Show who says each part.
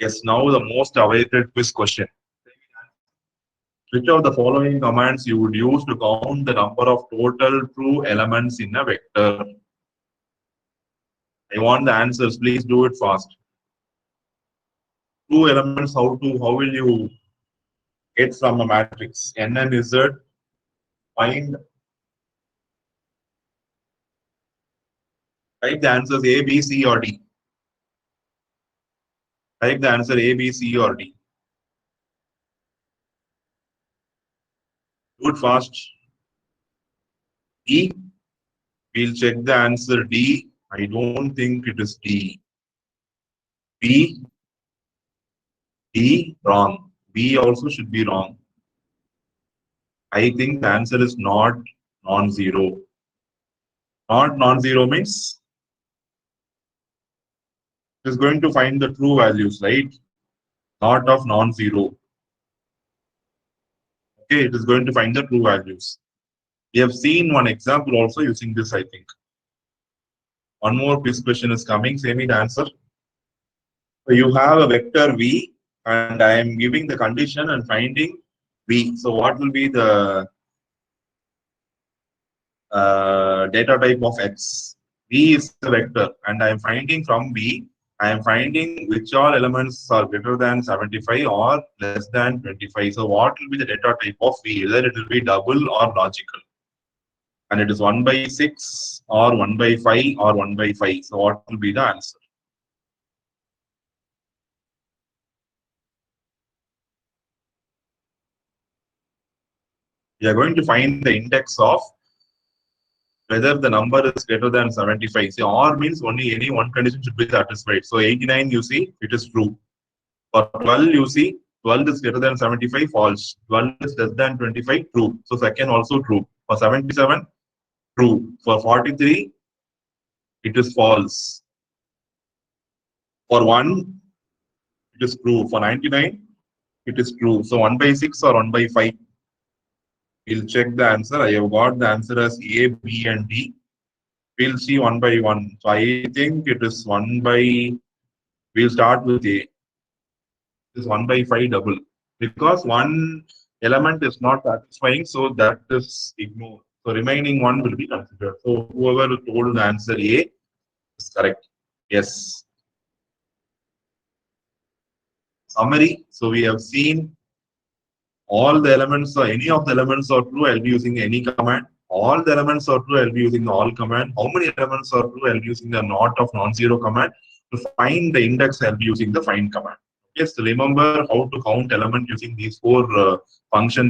Speaker 1: Yes, now the most awaited quiz question. Which of the following commands you would use to count the number of total true elements in a vector? I want the answers. Please do it fast. True elements, how will you get from a matrix? N and Z, find, type the answers A, B, C, or D. Type the answer A, B, C, or D. Do it fast. D. We'll check the answer D. I don't think it is D. B. D. Wrong. B also should be wrong. I think the answer is not non-zero. Not non-zero means it is going to find the true values, right? Not of non-zero. Okay, it is going to find the true values. We have seen one example also using this, I think. One more quiz question is coming. Say me the answer. So you have a vector V, and I am giving the condition and finding V. So what will be the data type of X? V is the vector, and I am finding from V, I am finding which all elements are greater than 75 or less than 25. So what will be the data type of V? Either it will be double or logical. And it is 1 by 6 or 1 by 5 or 1 by 5. So what will be the answer? We are going to find the index of whether the number is greater than 75. See, or means only any one condition should be satisfied. So 89, you see, it is true. For 12, you see, 12 is greater than 75, false. 12 is less than 25, true. So second also true. For 77, true. For 43, it is false. For 1, it is true. For 99, it is true. So 1 by 6 or 1 by 5. We'll check the answer. I have got the answer as A, B, and D. We'll see 1 by 1. So I think it is 1 by, we'll start with A. It is 1 by 5 double. Because one element is not satisfying, so that is ignored. So remaining one will be considered. So whoever told the answer A is correct. Yes. Summary. So we have seen all the elements or any of the elements are true, I'll be using any command. All the elements are true, I'll be using the all command. How many elements are true, I'll be using the not of non-zero command. To find the index, I'll be using the find command. Yes, remember how to count element using these four functions